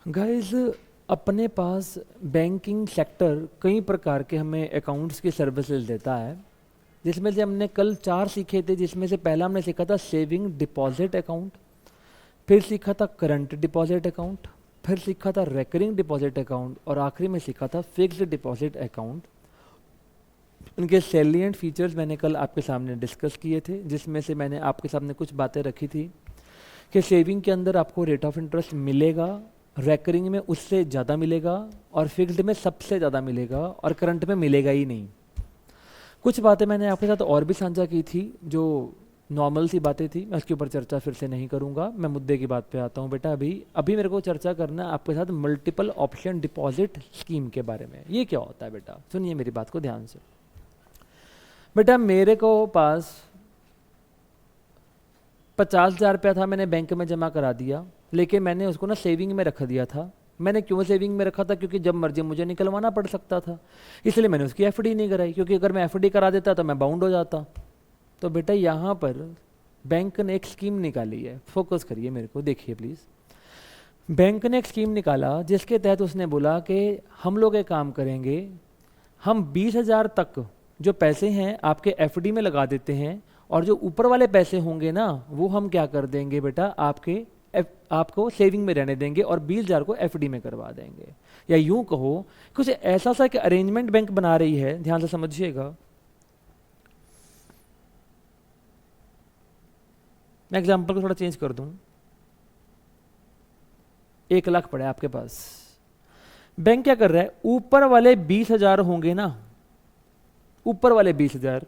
Guys, अपने पास banking sector कई प्रकार के हमें अकाउंट्स की सर्विसेज देता है, जिसमें से हमने कल 4 सीखे थे। जिसमें से पहला हमने सीखा था सेविंग डिपॉजिट अकाउंट, फिर सीखा था करंट डिपॉजिट अकाउंट, फिर सीखा था रेकरिंग डिपॉजिट अकाउंट और आखिरी में सीखा था फिक्स्ड डिपॉजिट अकाउंट। उनके सैलिएंट फीचर्स मैंने कल आपके सामने डिस्कस किए थे, जिसमें से मैंने आपके सामने कुछ बातें रखी थी कि सेविंग के अंदर आपको रेट ऑफ इंटरेस्ट मिलेगा, रेकरिंग में उससे ज़्यादा मिलेगा और फिक्स्ड में सबसे ज़्यादा मिलेगा और करंट में मिलेगा ही नहीं। कुछ बातें मैंने आपके साथ और भी साझा की थी जो नॉर्मल सी बातें थी, मैं उसके ऊपर चर्चा फिर से नहीं करूंगा। मैं मुद्दे की बात पे आता हूँ बेटा। अभी अभी मेरे को चर्चा करना है आपके साथ मल्टीपल ऑप्शन डिपॉजिट स्कीम के बारे में। ये क्या होता है बेटा, सुनिए मेरी बात को ध्यान से। बेटा मेरे को पास 50,000 रुपया था, मैंने बैंक में जमा करा दिया, लेकिन मैंने उसको ना सेविंग में रख दिया था। मैंने क्यों सेविंग में रखा था? क्योंकि जब मर्जी मुझे निकलवाना पड़ सकता था, इसलिए मैंने उसकी एफडी नहीं कराई, क्योंकि अगर मैं एफडी करा देता तो मैं बाउंड हो जाता। तो बेटा यहाँ पर बैंक ने एक स्कीम निकाली है, फोकस करिए मेरे को, देखिए प्लीज़। बैंक ने एक स्कीम निकाला जिसके तहत उसने बोला कि हम लोग एक काम करेंगे, हम 20,000 तक जो पैसे हैं आपके एफडी में लगा देते हैं और जो ऊपर वाले पैसे होंगे ना वो हम क्या कर देंगे बेटा, आपको सेविंग में रहने देंगे और 20,000 को एफडी में करवा देंगे। या यूं कहो कुछ ऐसा सा कि अरेंजमेंट बैंक बना रही है, ध्यान से समझिएगा। मैं एग्जांपल को थोड़ा चेंज कर दूं। 1 लाख पड़े आपके पास, बैंक क्या कर रहा है, ऊपर वाले 20,000 होंगे ना, ऊपर वाले 20,000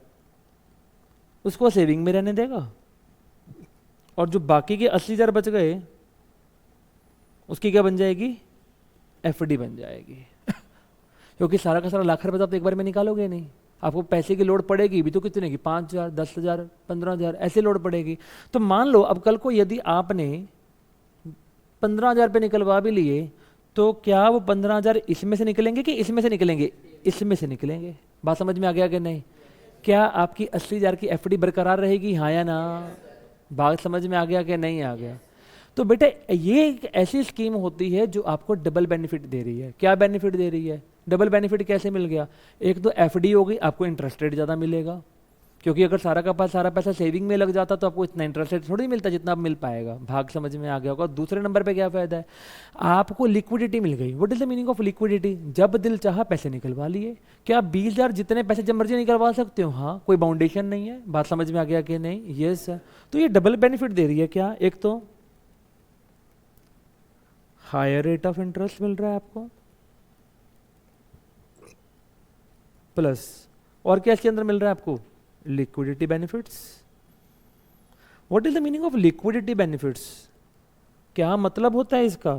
उसको सेविंग में रहने देगा और जो बाकी के 80,000 बच गए उसकी क्या बन जाएगी, एफडी बन जाएगी। क्योंकि सारा का सारा लाख रुपए तो आप एक बार में निकालोगे नहीं, आपको पैसे की लोड पड़ेगी भी तो कितने की, 5,000, 10,000, 15,000 ऐसे लोड पड़ेगी। तो मान लो अब कल को यदि आपने 15,000 रुपये निकलवा भी लिए तो क्या वो 15,000 इसमें से निकलेंगे कि इसमें से निकलेंगे? इसमें से निकलेंगे। बात समझ में आ गया कि नहीं? क्या आपकी 80,000 की एफडी बरकरार रहेगी, हाँ या ना? बात समझ में आ गया कि नहीं आ गया? तो बेटा ये एक ऐसी स्कीम होती है जो आपको डबल बेनिफिट दे रही है। क्या बेनिफिट दे रही है? डबल बेनिफिट कैसे मिल गया? एक तो एफडी हो गई, आपको इंटरेस्ट रेट ज़्यादा मिलेगा, क्योंकि अगर सारा का पास सारा पैसा सेविंग में लग जाता तो आपको इतना इंटरेस्ट रेट थोड़ी मिलता जितना अब मिल पाएगा। भाग समझ में आ गया होगा। दूसरे नंबर पे क्या फायदा है, आपको लिक्विडिटी मिल गई। What is the meaning of liquidity? जब दिल चाहा पैसे निकलवा लिए। क्या आप 20,000 जितने पैसे जब मर्जी निकलवा सकते हो? हाँ, कोई बाउंडेशन नहीं है। बात समझ में आ गया कि नहीं? Yes sir. तो ये डबल बेनिफिट दे रही है। क्या? एक तो हायर रेट ऑफ इंटरेस्ट मिल रहा है आपको, प्लस और क्या इसके अंदर मिल रहा है आपको, liquidity benefits. What is the meaning of liquidity benefits? क्या मतलब होता है इसका?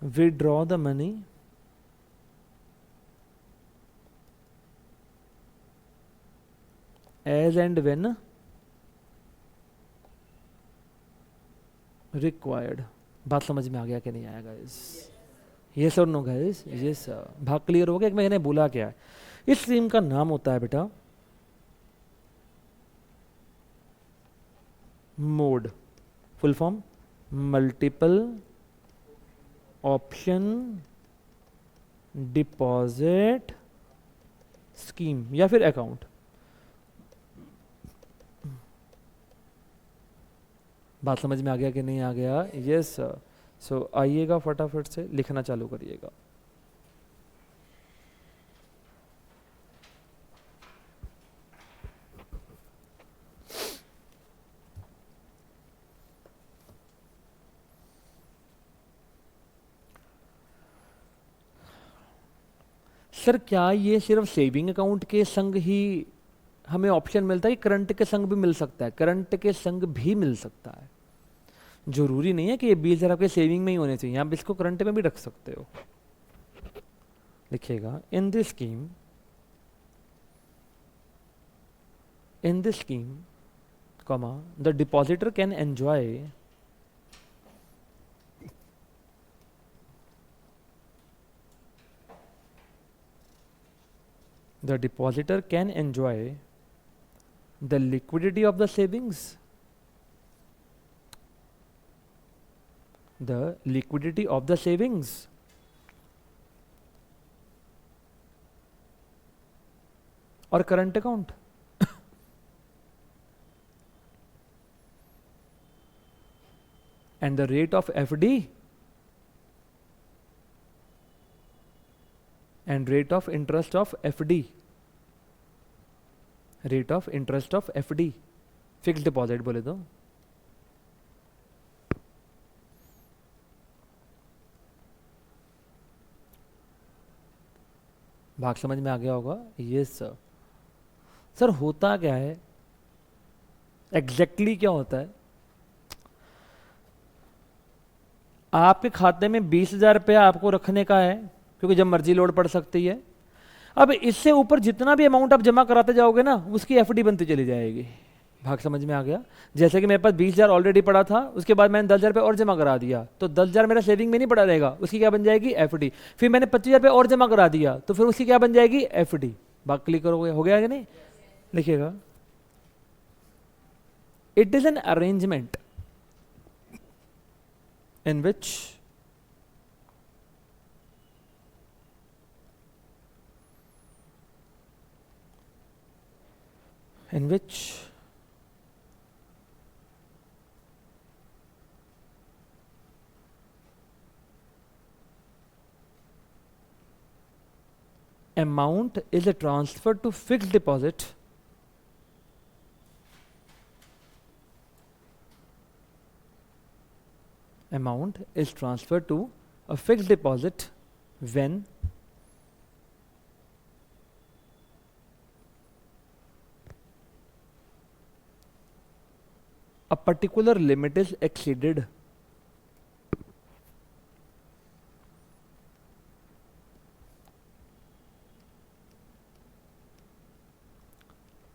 Withdraw the money as and when required. बात समझ में आ गया कि नहीं आया गाइस? यस और नो गाइस? यस। भाग क्लियर हो गया कि मैंने बोला क्या है? इस स्कीम का नाम होता है बेटा mode, full form multiple option deposit scheme या फिर अकाउंट। बात समझ में आ गया कि नहीं आ गया? Yes sir. सो आइएगा फटाफट से लिखना चालू करिएगा। सर क्या ये सिर्फ सेविंग अकाउंट के संग ही हमें ऑप्शन मिलता है कि करंट के संग भी मिल सकता है? करंट के संग भी मिल सकता है, जरूरी नहीं है कि ये 20,000 आपके सेविंग में ही होने चाहिए, आप इसको करंट में भी रख सकते हो। लिखिएगा in this scheme comma the depositor can enjoy the depositor can enjoy the liquidity of the savings the liquidity of the savings. और current account and the rate of FD and rate of interest of FD, rate of interest of FD, fix deposit बोले तो। भाग समझ में आ गया होगा। Yes sir. Sir होता क्या है, एग्जैक्टली क्या होता है, आपके खाते में 20,000 रुपया आपको रखने का है, क्योंकि जब मर्जी लोड पड़ सकती है। अब इससे ऊपर जितना भी अमाउंट आप जमा कराते जाओगे ना, उसकी एफडी बनती चली जाएगी। भाग समझ में आ गया। जैसे कि मेरे पास 20,000 ऑलरेडी पड़ा था, उसके बाद मैंने 10,000 रुपये और जमा करा दिया, तो 10,000 मेरा सेविंग में नहीं पड़ा रहेगा, उसकी क्या बन जाएगी, एफडी। फिर मैंने 25,000 रुपये और जमा करा दिया, तो फिर उसकी क्या बन जाएगी, एफडी। भाग क्लिक करोगे, हो गया कि नहीं? लिखिएगा, it is an arrangement in which amount is transferred to fixed deposit amount is transferred to a fixed deposit when a particular limit is exceeded.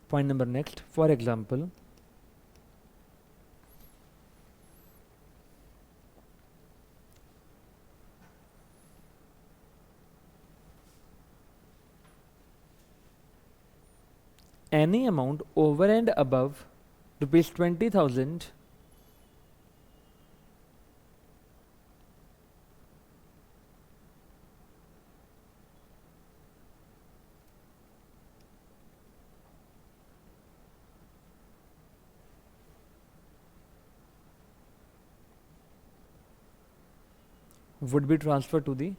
Point number next, for example, any amount over and above rupees 20,000 would be transferred to the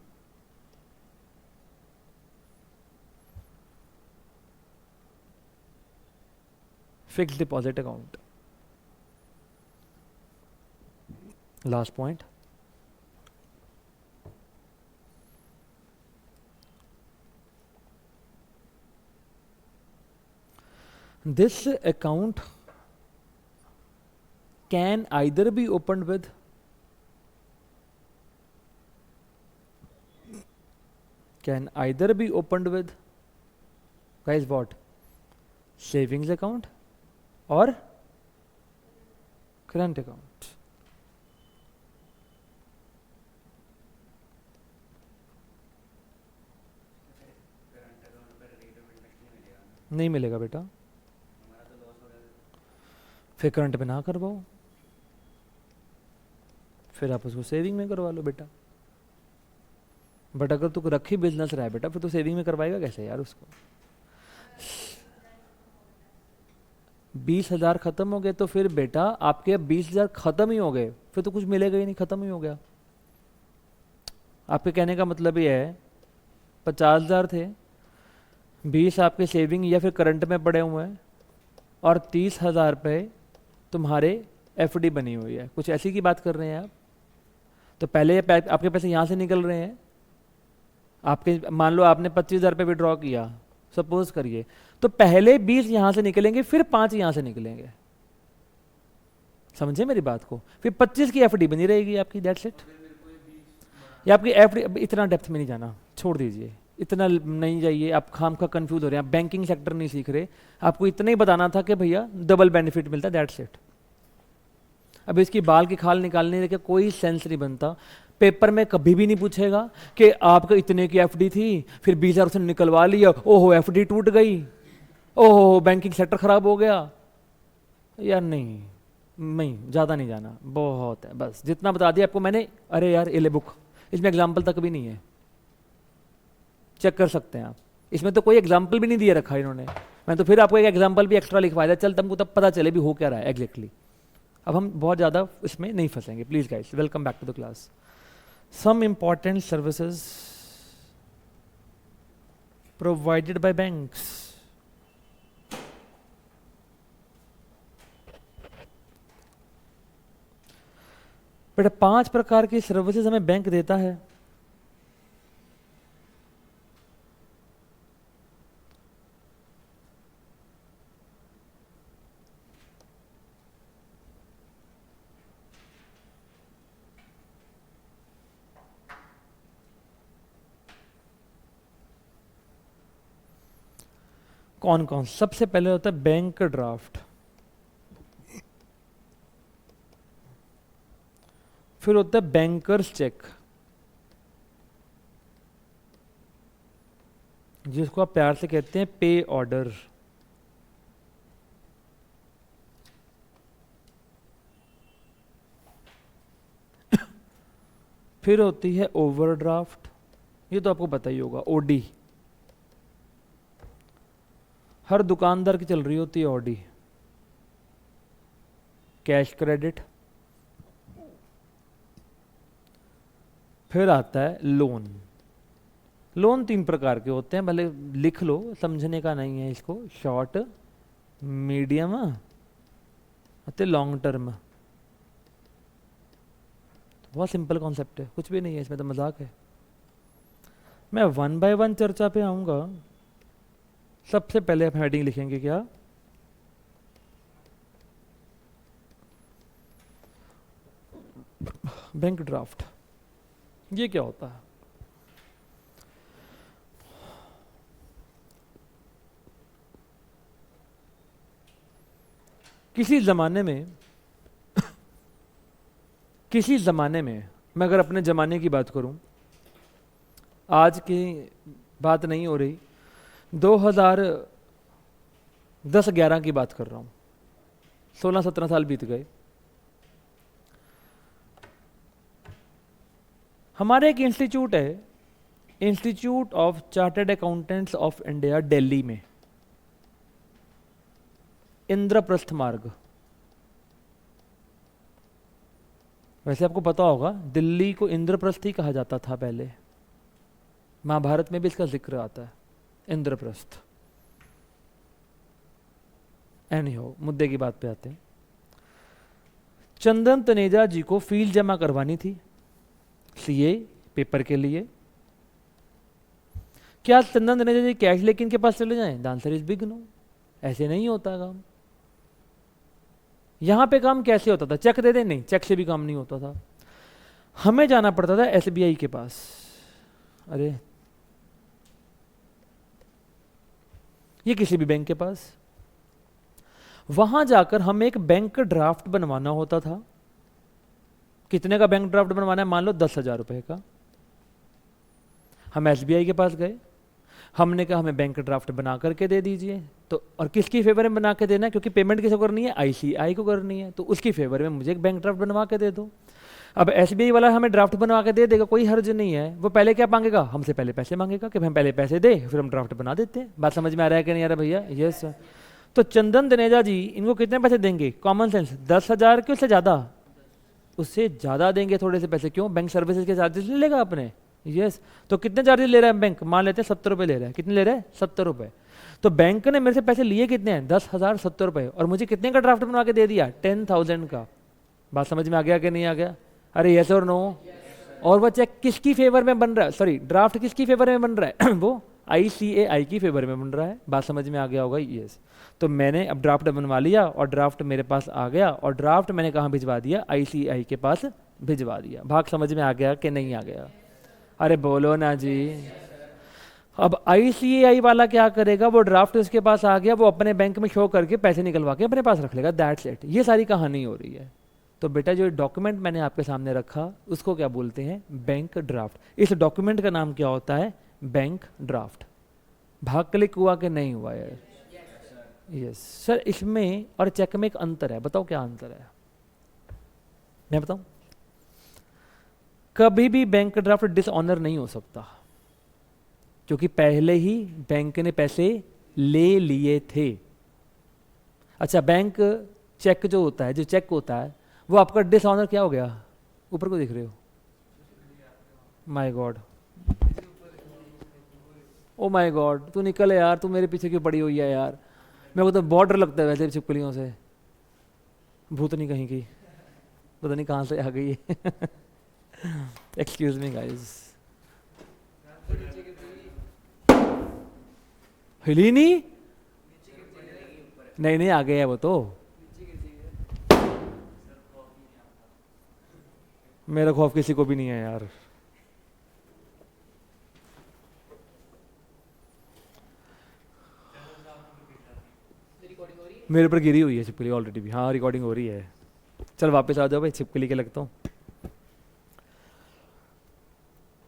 fixed deposit account. Last point, this account can either be opened with guys what, savings account or current account. नहीं मिलेगा बेटा, फिर current पे ना करवाओ, फिर आप उसको सेविंग में करवा लो बेटा। बट अगर तू रखी बिजनेस रहा है बेटा, फिर तो सेविंग में करवाएगा कैसे यार उसको। 20,000 खत्म हो गए तो फिर बेटा आपके 20,000 खत्म ही हो गए, फिर तो कुछ मिलेगा ही नहीं, खत्म ही हो गया। आपके कहने का मतलब ये है 50,000 थे, 20 आपके सेविंग या फिर करंट में पड़े हुए हैं, और 30,000 रुपये तुम्हारे एफडी बनी हुई है, कुछ ऐसी की बात कर रहे हैं आप। तो पहले आपके पैसे यहाँ से निकल रहे हैं, आपके मान लो आपने 25,000 रुपये विड्रॉ किया सपोज करिए, तो पहले 20 यहाँ से निकलेंगे, फिर 5 यहाँ से निकलेंगे। समझे मेरी बात को? फिर 25 की एफडी बनी रहेगी आपकी, दैट्स इट। या आपकी एफडी, इतना डेप्थ में नहीं जाना, छोड़ दीजिए, इतना नहीं जाइए, आप खाम खा कंफ्यूज हो रहे हैं, आप बैंकिंग सेक्टर नहीं सीख रहे। आपको इतना ही बताना था कि भैया डबल बेनिफिट मिलता है, दैट्स इट। अब इसकी बाल की खाल निकालने का कोई सेंस नहीं बनता। पेपर में कभी भी नहीं पूछेगा कि आपका इतने की एफडी थी, फिर 20,000 उसने निकलवा लिया, ओहो एफडी टूट गई, ओहो बैंकिंग सेक्टर खराब हो गया। यार नहीं, नहीं, ज़्यादा नहीं जाना, बहुत है, बस जितना बता दिया आपको मैंने। अरे यार ये ले बुक, इसमें एग्जाम्पल तक भी नहीं है, चेक कर सकते हैं आप, इसमें तो कोई एग्जाम्पल भी नहीं दिया रखा इन्होंने। मैं तो फिर आपको एक एग्जाम्पल भी एक्स्ट्रा लिखवा दिया, चल तुमको तब पता चले भी हो क्या रहा है एग्जैक्टली। अब हम बहुत ज़्यादा इसमें नहीं फंसेंगे, please guys, welcome back to the class. Some important services provided by banks. बेटा 5 प्रकार की सर्विसेज हमें बैंक देता है। कौन कौन? सबसे पहले होता है बैंक ड्राफ्ट, फिर होता है बैंकर्स चेक, जिसको आप प्यार से कहते हैं पे ऑर्डर, फिर होती है ओवरड्राफ्ट, ये तो आपको पता ही होगा, ओडी, हर दुकानदार की चल रही होती है ओडी। कैश क्रेडिट, फिर आता है लोन। लोन 3 प्रकार के होते हैं, भले लिख लो, समझने का नहीं है इसको, शॉर्ट, मीडियम और लॉन्ग टर्म। बहुत सिंपल कॉन्सेप्ट है, कुछ भी नहीं है इसमें, तो मजाक है। मैं 1 बाय 1 चर्चा पे आऊंगा। सबसे पहले आप हेडिंग लिखेंगे क्या? Bank draft. ये क्या होता है? किसी ज़माने में मैं अगर अपने ज़माने की बात करूं, आज की बात नहीं हो रही, 2010-11 की बात कर रहा हूं, 16-17 साल बीत गए। हमारे एक इंस्टीट्यूट है, institute of chartered accountants of India, Delhi में, इंद्रप्रस्थ मार्ग। वैसे आपको पता होगा दिल्ली को इंद्रप्रस्थ ही कहा जाता था पहले, महाभारत में भी इसका जिक्र आता है, इंद्रप्रस्थ। एनीहो, मुद्दे की बात पे आते हैं। चंदन तनेजा जी को फीस जमा करवानी थी सीए पेपर के लिए। क्या चंदन तनेजा जी कैश लेके इनके पास चले जाएं? The answer is big no, ऐसे नहीं होता काम। यहां पे काम कैसे होता था? चेक दे दे? नहीं, चेक से भी काम नहीं होता था, हमें जाना पड़ता था एसबीआई के पास। अरे ये किसी भी बैंक के पास, वहां जाकर हमें एक बैंक ड्राफ्ट बनवाना होता था। कितने का बैंक ड्राफ्ट बनवाना है? मान लो 10,000 रुपए का। हम एसबीआई के पास गए, हमने कहा हमें बैंक ड्राफ्ट बना करके दे दीजिए। तो और किसकी फेवर में बना के देना है? क्योंकि पेमेंट किसको करनी है? आईसीआई को करनी है, तो उसकी फेवर में मुझे एक बैंक ड्राफ्ट बनवा के दे दो। अब एसबीआई वाला हमें ड्राफ्ट बनवा के दे देगा, कोई हर्ज नहीं है। वो पहले क्या मांगेगा? हमसे पहले पैसे मांगेगा कि हम पहले पैसे दे, फिर हम ड्राफ्ट बना देते हैं। बात समझ में आ रहा है कि नहीं आ रहा भैया? Yes sir. तो चंदन तनेजा जी इनको कितने पैसे देंगे? कॉमन सेंस, 10,000 के उससे ज़्यादा, उससे ज़्यादा देंगे थोड़े से पैसे। क्यों? बैंक सर्विसेज के चार्जेस ले लेगा अपने। यस, तो कितने चार्जेस ले रहा है बैंक? मान लेते हैं 70 रुपये ले रहा है। कितने ले रहा है? 70 रुपये। तो बैंक ने मेरे से पैसे लिए कितने हैं? 10,000 70 रुपये, और मुझे कितने का ड्राफ्ट बनवा के दे दिया? 10,000 का। बात समझ में आ गया कि नहीं आ गया? अरे यस और नो? और वो चेक किसकी फेवर में बन रहा है? सॉरी, ड्राफ्ट किसकी फेवर में बन रहा है? वो आईसीएआई की फेवर में बन रहा है। बात समझ में आ गया होगा? यस। तो मैंने अब ड्राफ्ट बनवा लिया और ड्राफ्ट मेरे पास आ गया, और ड्राफ्ट मैंने कहाँ भिजवा दिया? आईसीएआई के पास भिजवा दिया। भाग समझ में आ गया कि नहीं आ गया? अरे बोलो ना जी। अब आईसीएआई वाला क्या करेगा? वो ड्राफ्ट उसके पास आ गया, वो अपने बैंक में शो करके पैसे निकलवा के अपने पास रख लेगा। That's it. ये सारी कहानी हो रही है। तो बेटा जो डॉक्यूमेंट मैंने आपके सामने रखा उसको क्या बोलते हैं? Bank draft. इस डॉक्यूमेंट का नाम क्या होता है? Bank draft. भाग क्लिक हुआ कि नहीं हुआ यार? Yes sir. इसमें और चेक में एक अंतर है, बताओ क्या अंतर है? मैं बताऊं, कभी भी बैंक ड्राफ्ट डिसऑनर नहीं हो सकता, क्योंकि पहले ही बैंक ने पैसे ले लिए थे। अच्छा, बैंक चेक जो होता है, जो चेक होता है, वो आपका डिसऑनर क्या हो गया? ऊपर को दिख रहे हो? My God, oh my God, तू निकल यार, तू मेरे पीछे क्यों पड़ी हुई है यार? मेरे को तो बहुत डर लगता है वैसे छिपकलियों से, भूतनी कहीं की, पता नहीं कहाँ से आ गई है। Excuse me guys. हिली नहीं? नहीं नहीं, आ गए है वो तो। मेरा खौफ किसी को भी नहीं है यार। मेरे पर गिरी हुई है छिपकली ऑलरेडी भी। हाँ, रिकॉर्डिंग हो रही है। चल वापस आ जाओ भाई, छिपकली के लगता हूँ।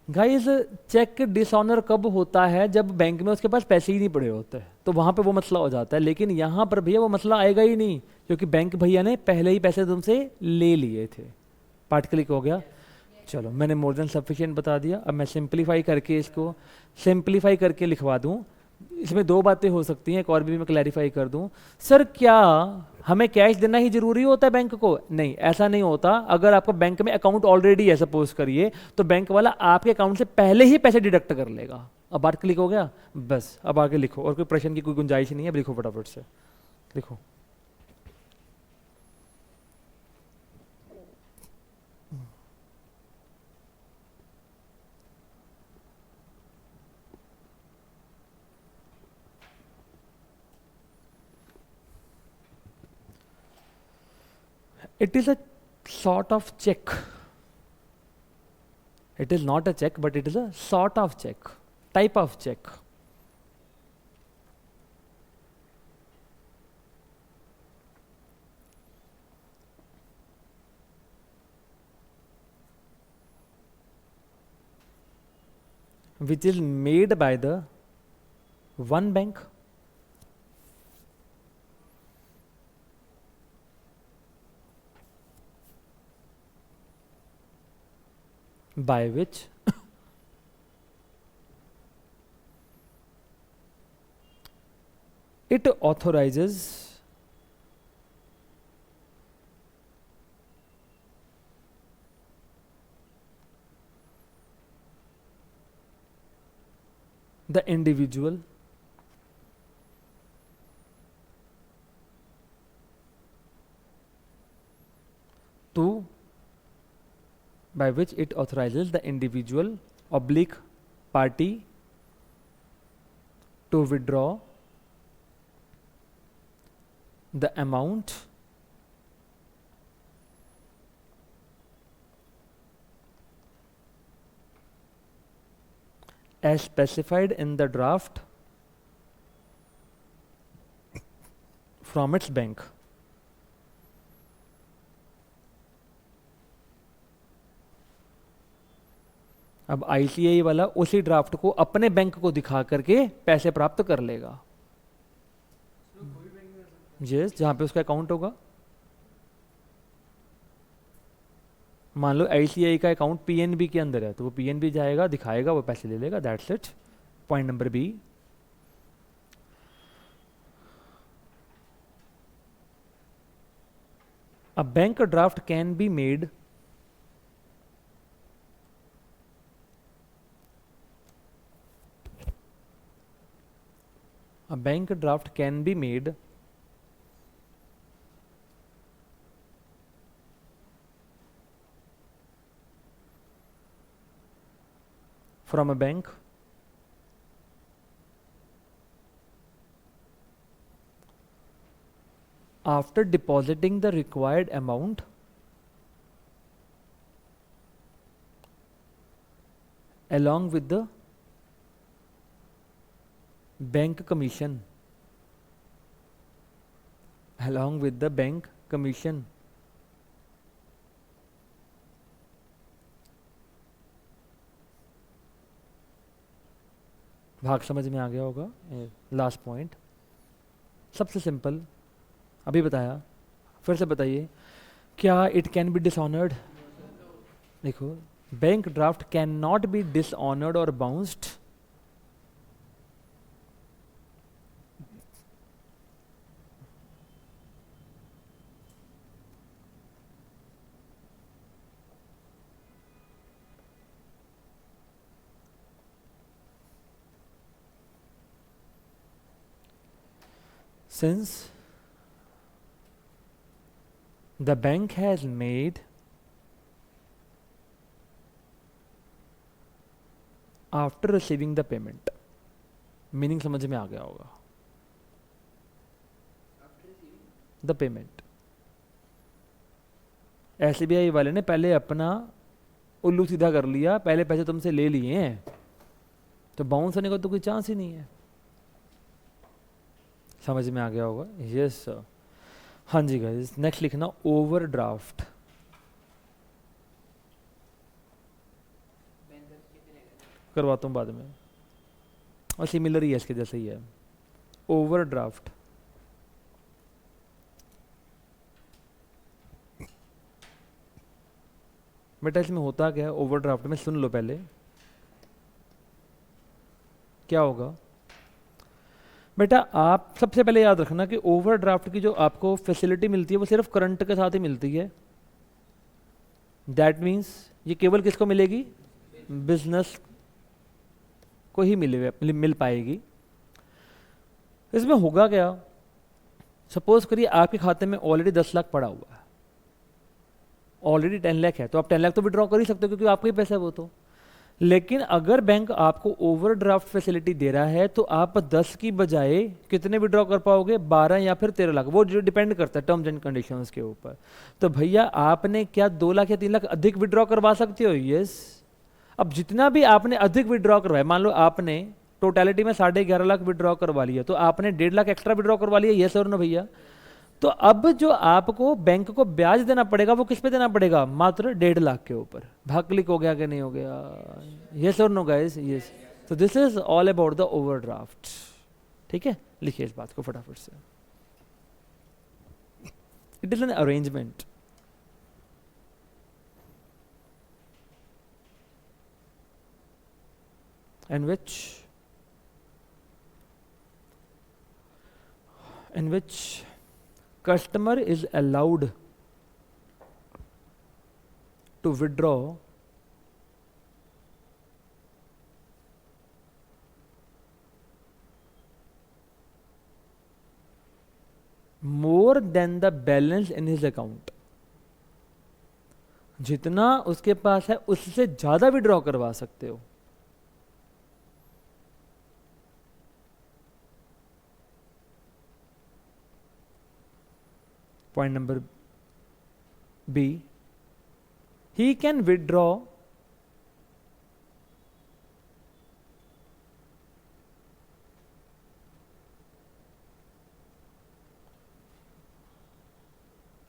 गाइस, चेक डिसऑनर कब होता है? जब बैंक में उसके पास पैसे ही नहीं पड़े होते, तो वहां पे वो मसला हो जाता है। लेकिन यहाँ पर भैया वो मसला आएगा ही नहीं, क्योंकि बैंक भैया ने पहले ही पैसे तुमसे ले लिए थे। पार्ट क्लिक हो गया। चलो, मैंने मोर देन सफिशिएंट बता दिया। अब मैं सिंप्लीफाई करके इसको सिंप्लीफाई करके लिखवा दूं। इसमें दो बातें हो सकती हैं, एक और भी मैं क्लैरिफाई कर दूं। सर, क्या हमें कैश देना ही जरूरी होता है बैंक को? नहीं, ऐसा नहीं होता। अगर आपका बैंक में अकाउंट ऑलरेडी है सपोज करिए, तो बैंक वाला आपके अकाउंट से पहले ही पैसे डिडक्ट कर लेगा। अब बात क्लिक हो गया? बस अब आगे लिखो, और कोई प्रश्न की कोई गुंजाइश नहीं है। अब लिखो फटाफट से, लिखो। It is a sort of check. It is not a check, but it is a sort of check, type of check. Which is made by the one bank by which it authorizes the individual to by which it authorizes the individual oblique party to withdraw the amount as specified in the draft from its bank. अब ICI वाला उसी draft को अपने bank को दिखा करके पैसे प्राप्त कर लेगा। यस, जहां पे उसका अकाउंट होगा। मान लो आईसीआई का अकाउंट पीएनबी के अंदर है, तो वो पीएनबी जाएगा, दिखाएगा, वो पैसे ले लेगा। That's it. Point number B, a bank draft can be made a bank draft can be made from a bank after depositing the required amount along with the bank commission, along with the bank commission. भाग समझ में आ गया होगा। Last point सबसे simple, अभी बताया, फिर से बताइए। क्या इट कैन बी डिसऑनर्ड? देखो, bank draft cannot be dishonoured और bounced since the bank has made after receiving the payment. Meaning समझ में आ गया होगा, द पेमेंट। एसबीआई वाले ने पहले अपना उल्लू सीधा कर लिया, पहले पैसे तुमसे ले लिए हैं, तो बाउंस होने का तो कोई चांस ही नहीं है। समझ में आ गया होगा? Yes sir. हाँ जी गाइस, नेक्स्ट लिखना ओवरड्राफ्ट। करवाता हूँ बाद में, और सिमिलर ही है इसके जैसे ही है। ओवरड्राफ्ट बेटा इसमें होता क्या है? ओवरड्राफ्ट में सुन लो पहले क्या होगा बेटा। आप सबसे पहले याद रखना कि ओवरड्राफ्ट की जो आपको फैसिलिटी मिलती है वो सिर्फ करंट के साथ ही मिलती है। दैट मीन्स ये केवल किसको मिलेगी? बिजनेस को ही मिल पाएगी। इसमें होगा क्या, सपोज करिए आपके खाते में ऑलरेडी 10 लाख पड़ा हुआ है, ऑलरेडी 10 लाख है, तो आप 10 लाख तो विड्रॉ कर ही सकते हो क्योंकि आपका ही पैसा है वो तो। लेकिन अगर बैंक आपको ओवरड्राफ्ट फैसिलिटी दे रहा है तो आप 10 की बजाय कितने विड्रॉ कर पाओगे? 12 या फिर 13 लाख, वो जो डिपेंड करता है टर्म्स एंड कंडीशंस के ऊपर। तो भैया आपने क्या 2 लाख या 3 लाख अधिक विड्रॉ करवा सकते हो? यस। अब जितना भी आपने अधिक विड्रॉ करवाया, मान लो आपने टोटलिटी में 11.5 लाख विड्रॉ करवा लिया, तो आपने 1.5 लाख एक्स्ट्रा विड्रॉ करवा लिया, यस और नो भैया। तो अब जो आपको बैंक को ब्याज देना पड़ेगा वो किस पे देना पड़ेगा? मात्र 1.5 लाख के ऊपर। भाग क्लिक हो गया कि नहीं हो गया? यस और नो गाइस? यस। तो this is all about the overdraft. ठीक है, लिखिए इस बात को फटाफट से। It is an arrangement in which customer is allowed to withdraw more than the balance in his account। जितना उसके पास है उससे ज्यादा विड्रॉ करवा सकते हो। Point number B, he can withdraw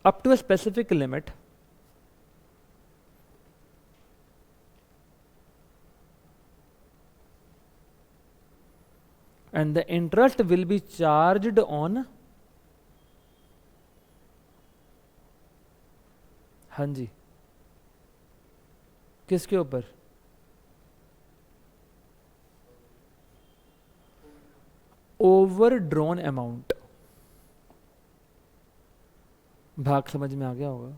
up to a specific limit and the interest will be charged on, हाँ जी, किसके ऊपर? Over drawn amount. भाग समझ में आ गया होगा?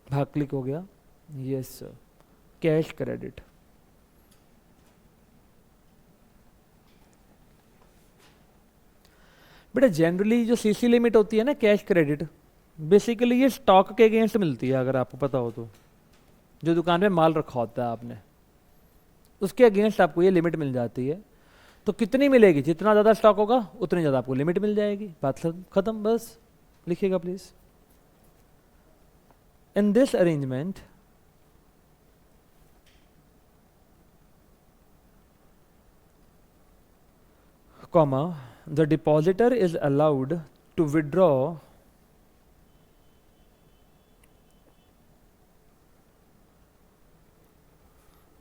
भाग क्लिक हो गया? Yes sir. कैश क्रेडिट, बेटा जनरली जो सीसी लिमिट होती है ना कैश क्रेडिट, बेसिकली ये स्टॉक के अगेंस्ट मिलती है। अगर आपको पता हो तो जो दुकान में माल रखा होता है आपने, उसके अगेंस्ट आपको ये लिमिट मिल जाती है। तो कितनी मिलेगी? जितना ज़्यादा स्टॉक होगा उतनी ज़्यादा आपको लिमिट मिल जाएगी। बात खत्म, बस लिखिएगा please. In this arrangement comma the depositor is allowed to withdraw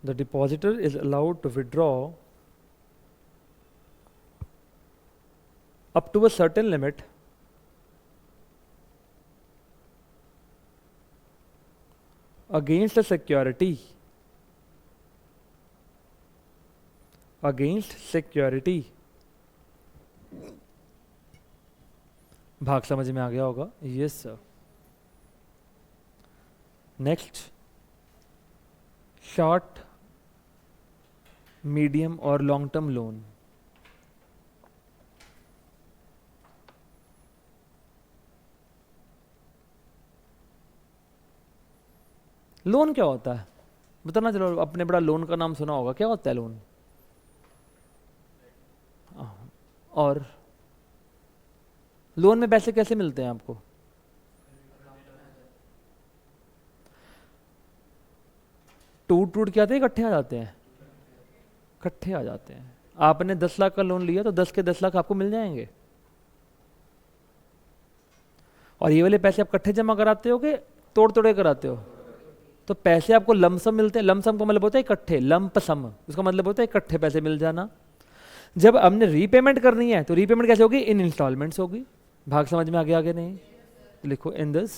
the depositor is allowed to withdraw up to a certain limit against a security भाग समझ में आ गया होगा? Yes sir. Next, short, medium और लॉन्ग टर्म लोन। लोन क्या होता है बताना, चलो अपने बड़ा लोन का नाम सुना होगा, क्या होता है लोन? और लोन में पैसे कैसे मिलते हैं आपको? टूट टूट के आते हैं, इकट्ठे आ जाते हैं? इकट्ठे आ जाते हैं। आपने 10 लाख का लोन लिया तो 10 के 10 लाख आपको मिल जाएंगे। और ये वाले पैसे आप इकट्ठे जमा कराते हो कि तोड़ तोड़े कराते हो? तो पैसे आपको लमसम मिलते हैं। लमसम का मतलब होता है इकट्ठे, लंप सम, उसका मतलब होता है इकट्ठे पैसे मिल जाना। जब हमने रीपेमेंट करनी है तो रीपेमेंट कैसे होगी? इन इंस्टॉलमेंट्स होगी। भाग समझ में आगे नहीं? तो लिखो in this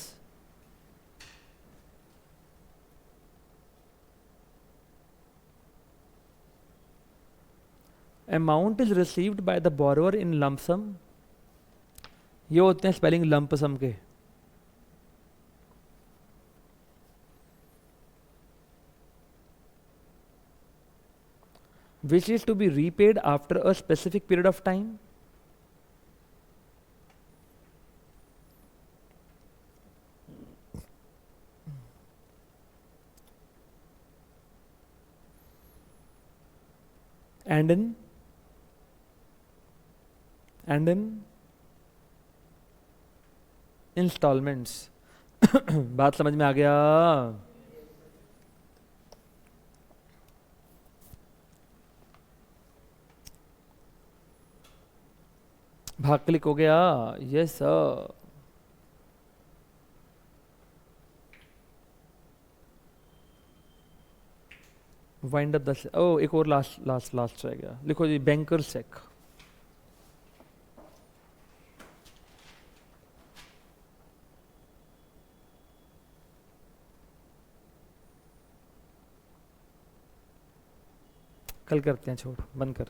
amount is received by the borrower in lump sum. ये होते हैं स्पेलिंग लंप सम के। which is to be repaid after a specific period of time. And in installments. बात समझ में आ गया? भाग क्लिक हो गया? Yes sir. Wind up the, ओ एक और लास्ट रह गया। लिखो जी बैंकर चेक। कल करते हैं, छोड़, बंद कर।